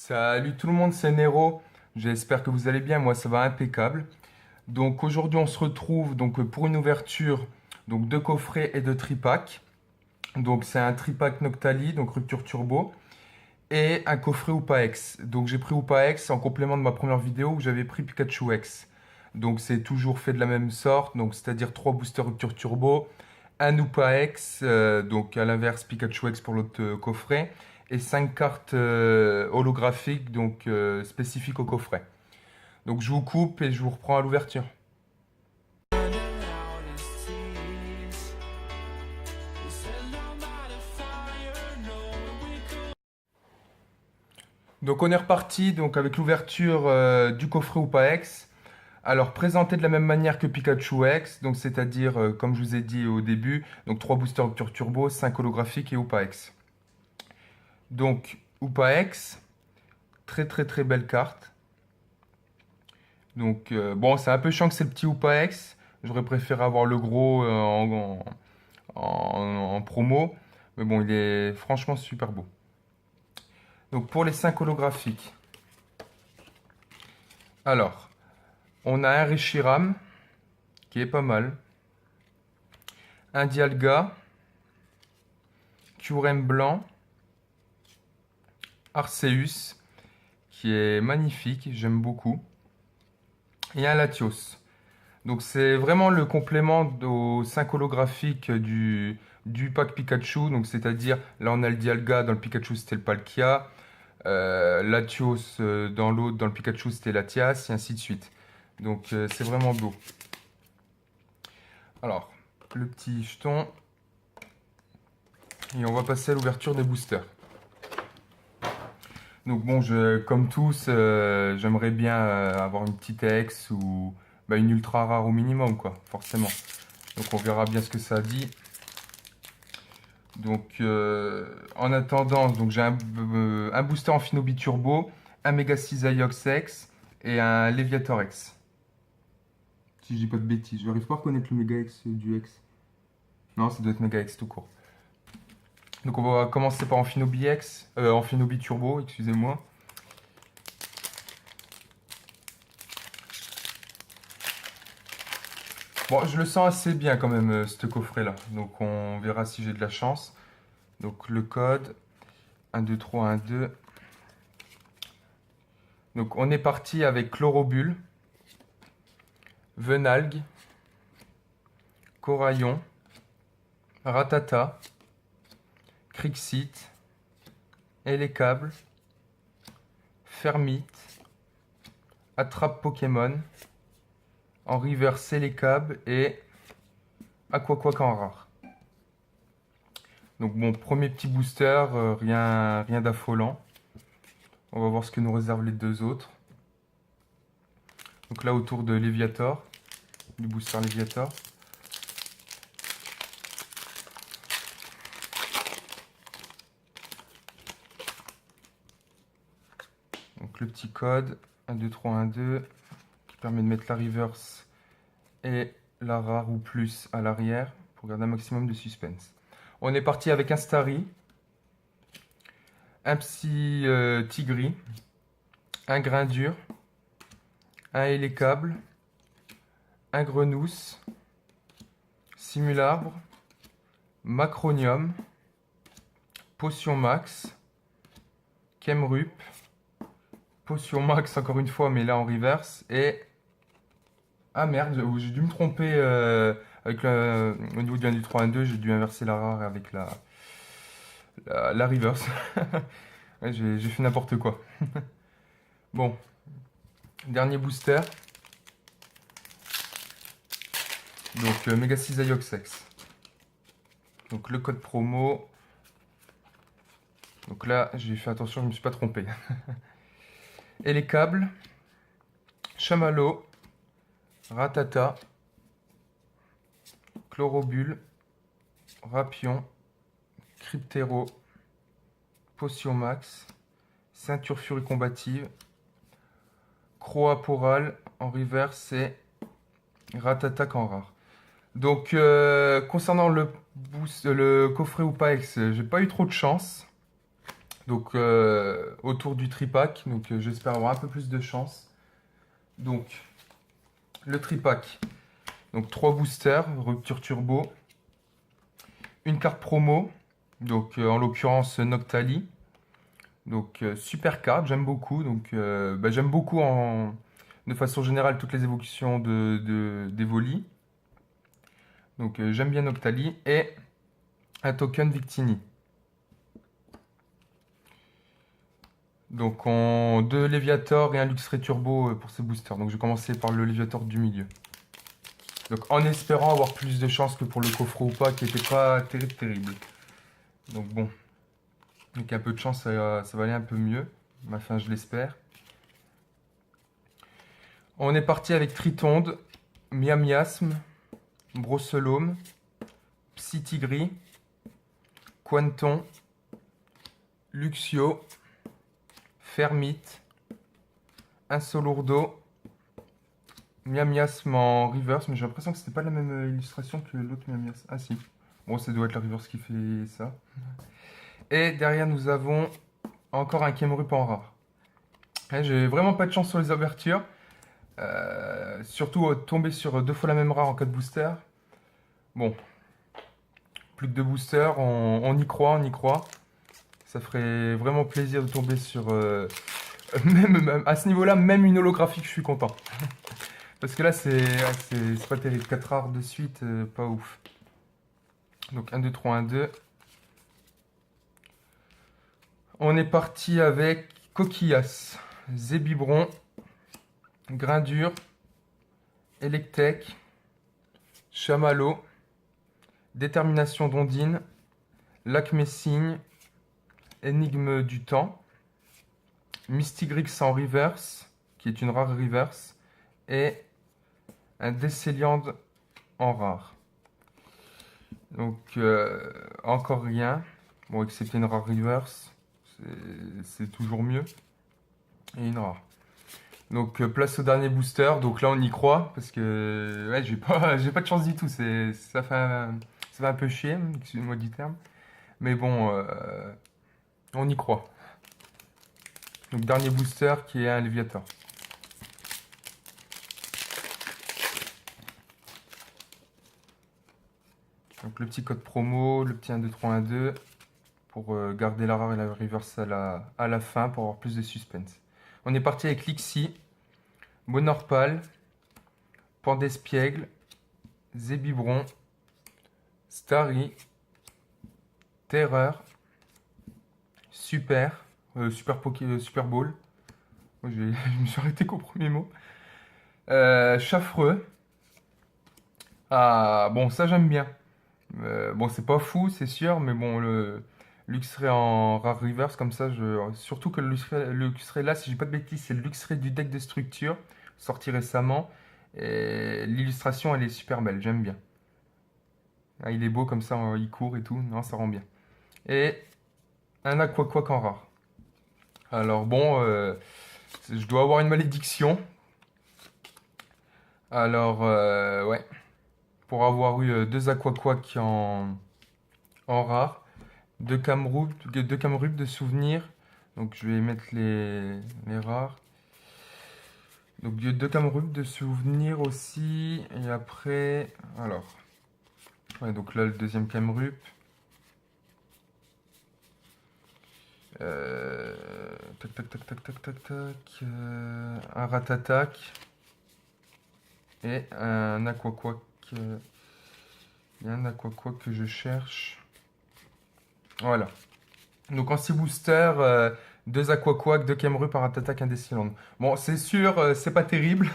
Salut tout le monde, c'est Nero. J'espère que vous allez bien. Moi, ça va impeccable. Donc aujourd'hui, on se retrouve pour une ouverture de coffret et de tripack. Donc c'est un tripack Noctali, donc rupture turbo, et un coffret Upa X. Donc j'ai pris Upa X en complément de ma première vidéo où j'avais pris Pikachu X. Donc c'est toujours fait de la même sorte, donc c'est-à-dire 3 boosters rupture turbo, un Upa X, donc à l'inverse Pikachu X pour l'autre coffret, et 5 cartes holographiques spécifiques au coffret. Donc je vous coupe et je vous reprends à l'ouverture. Donc on est reparti avec l'ouverture du coffret Upa X. Alors présenté de la même manière que Pikachu X, donc c'est-à-dire comme je vous ai dit au début, donc 3 boosters rupture turbo, 5 holographiques et Upa X. Donc Upa X, très très très belle carte. Donc bon, c'est un peu chiant que c'est le petit Upa X. J'aurais préféré avoir le gros en promo. Mais bon, il est franchement super beau. Donc pour les 5 holographiques. Alors, on a un Reshiram qui est pas mal. Un Dialga. Kyurem blanc. Arceus qui est magnifique, j'aime beaucoup. Et un Latios. Donc c'est vraiment le complément aux 5 holographiques du pack Pikachu. Donc c'est-à-dire, là on a le Dialga, dans le Pikachu c'était le Palkia. Latios dans l'autre, dans le Pikachu c'était Latias, et ainsi de suite. Donc c'est vraiment beau. Alors, le petit jeton. Et on va passer à l'ouverture des boosters. Donc bon, comme tous, j'aimerais bien avoir une petite ex ou une ultra rare au minimum, quoi, forcément. Donc on verra bien ce que ça dit. Donc en attendant, j'ai un booster Amphinobi Turbo, un Mega Cisaiox X et un Leviator X. Si je dis pas de bêtises, je n'arrive pas à reconnaître le Mega X du X. Non, ça doit être Mega X tout court. Donc on va commencer par Amphinobi X, Amphinobi Turbo, excusez-moi. Bon, je le sens assez bien quand même, ce coffret-là. Donc on verra si j'ai de la chance. Donc le code, 1, 2, 3, 1, 2. Donc on est parti avec Chlorobule, Venalgue, Coraillon, Ratata, Crixit, Elecable, Fermite, Attrape Pokémon, en reverse Elecable et Aquaquac en rare. Donc bon, premier petit booster, rien d'affolant. On va voir ce que nous réservent les deux autres. Donc là, autour de Léviator, du booster Léviator. Donc le petit code, 1, 2, 3, 1, 2, qui permet de mettre la reverse et la rare ou plus à l'arrière pour garder un maximum de suspense. On est parti avec un Starry, un Psy Tigri, un Grain-dur, un Hélécable, un Grenousse, Simularbre, Macronium, Potion Max, Kemrup, Potion Max encore une fois mais là en reverse et... Ah merde, j'ai dû me tromper au niveau du 1 du 3 1 2, j'ai dû inverser la rare avec la reverse. Ouais, j'ai fait n'importe quoi. Bon, dernier booster. Donc Mega Cisaiox X. Donc le code promo. Donc là, j'ai fait attention, je ne me suis pas trompé. Et les câbles. Chamallow. Ratata. Chlorobule. Rapion. Cryptero. Potion Max. Ceinture Furie Combative. Croaporal en reverse et Ratata en rare. Donc, concernant le coffret Upa X, j'ai pas eu trop de chance. Donc autour du tripack, donc j'espère avoir un peu plus de chance. Donc le tripack, donc 3 boosters, rupture turbo, une carte promo, donc en l'occurrence Noctali. Donc super carte, j'aime beaucoup. Donc j'aime beaucoup de façon générale toutes les évolutions d'Evoli. Donc j'aime bien Noctali et un token Victini. Donc en 2 Léviator et un Luxray Turbo pour ces boosters. Donc je vais commencer par le Léviator du milieu. Donc en espérant avoir plus de chance que pour le coffre ou pas qui n'était pas terrible. Donc bon, avec un peu de chance ça va aller un peu mieux. Enfin je l'espère. On est parti avec Tritonde, Miamiasme, Brosselome, Psytigris, Quanton, Luxio, Fermite, Insolourdo, Miamiasme en reverse, mais j'ai l'impression que c'était pas la même illustration que l'autre Miamiasme. Ah si. Bon, ça doit être la reverse qui fait ça. Et derrière, nous avons encore un Kemerup en rare. J'ai vraiment pas de chance sur les ouvertures. Surtout tomber sur 2 fois la même rare en cas de booster. Bon, plus que 2 boosters, on y croit, on y croit. Ça ferait vraiment plaisir de tomber sur... même à ce niveau-là, même une holographique, je suis content. Parce que là, c'est pas terrible. 4 rares de suite, pas ouf. Donc 1, 2, 3, 1, 2. On est parti avec Coquillas, Zébibron, Grindure, Electek, Chamallow, Détermination d'Ondine, Lac Messigne, Énigme du Temps, Mystigrix en reverse, qui est une rare reverse, et un Décéliande en rare. Donc, encore rien. Bon, excepté une rare reverse, c'est toujours mieux. Et une rare. Donc, place au dernier booster. Donc là, on y croit, parce que ouais, j'ai pas de chance du tout. Ça fait un peu chier, excusez-moi du terme. Mais bon, on y croit. Donc, dernier booster qui est un Léviator. Donc, le petit code promo, le petit 1, 2, 3, 1, 2. Pour garder la rare et la reverse à la fin pour avoir plus de suspense. On est parti avec Lixie, Monorpal, Pandespiègle, Zébibron, Starry, Terreur, Super, Super Ball. Moi, je me suis arrêté qu'au premier mot. Chaffreux. Ah, bon, ça j'aime bien. Bon, c'est pas fou, c'est sûr, mais bon, le Luxray en rare reverse, comme ça, surtout que le Luxray là, si j'ai pas de bêtises, c'est le Luxray du deck de structure, sorti récemment. Et l'illustration, elle est super belle, j'aime bien. Ah, il est beau comme ça, il court et tout, non, ça rend bien. Et un Aquaquac en rare. Alors bon, je dois avoir une malédiction. Alors, ouais, pour avoir eu 2 Aquaquac en rare. 2 Camerup de souvenirs. Donc je vais mettre les rares. Donc 2 Camerup de souvenirs aussi. Et après. Alors. Ouais, donc là le deuxième Camerup. Tac tac tac tac tac tac tac. Un Ratatac. Et un Aquaquac. Il y a un Aquaquac que je cherche. Voilà. Donc en 6 boosters, 2 Aquaquac, 2 Camerup, un Ratatac, un Deciland. Bon, c'est sûr, c'est pas terrible.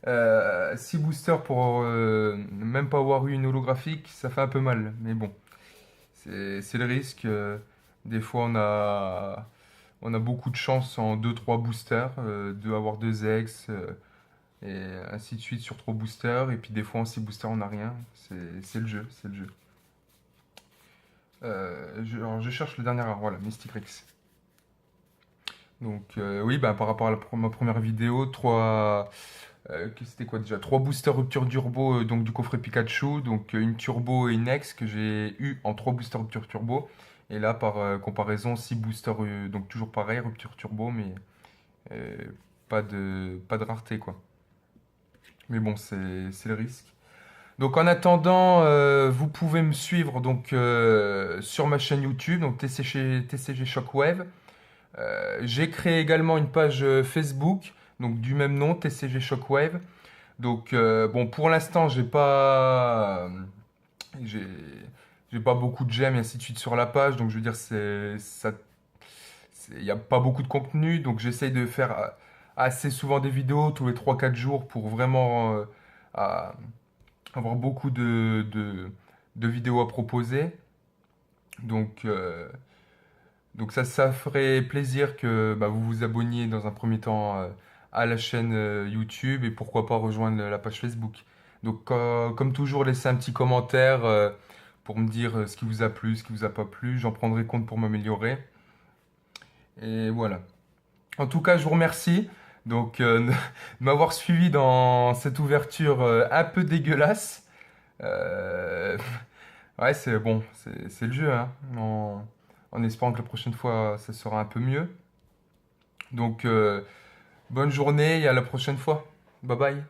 6 boosters pour même pas avoir eu une holographique, ça fait un peu mal. Mais bon, c'est le risque. Des fois, on a beaucoup de chance en 2-3 boosters, de avoir 2 ex, et ainsi de suite sur 3 boosters. Et puis des fois, en 6 boosters, on n'a rien. C'est le jeu, c'est le jeu. Alors, je cherche le dernier rare, voilà, Mystigrix. Donc oui, bah, par rapport à ma première vidéo, c'était quoi déjà? 3 boosters rupture turbo donc du coffret Pikachu, donc une turbo et une ex que j'ai eu en 3 boosters rupture turbo. Et là, par comparaison, 6 boosters, donc toujours pareil, rupture turbo, mais euh, pas de rareté, quoi. Mais bon, c'est le risque. Donc en attendant, vous pouvez me suivre donc, sur ma chaîne YouTube, donc TCG Shockwave. J'ai créé également une page Facebook, donc du même nom, TCG Shockwave. Donc bon, pour l'instant, j'ai j'ai pas beaucoup de j'aime et ainsi de suite sur la page, donc je veux dire, il n'y a pas beaucoup de contenu, donc j'essaye de faire assez souvent des vidéos tous les 3 4 jours pour vraiment à- avoir beaucoup de vidéos à proposer. Donc, donc ça ferait plaisir que bah, vous vous abonniez dans un premier temps à la chaîne YouTube et pourquoi pas rejoindre la page Facebook. Donc comme toujours, laissez un petit commentaire pour me dire ce qui vous a plu, ce qui vous a pas plu. J'en prendrai compte pour m'améliorer. Et voilà. En tout cas, je vous remercie donc de m'avoir suivi dans cette ouverture un peu dégueulasse. Euh, Ouais, c'est bon, c'est le jeu, hein. En espérant que la prochaine fois, ça sera un peu mieux. Donc, bonne journée et à la prochaine fois. Bye bye.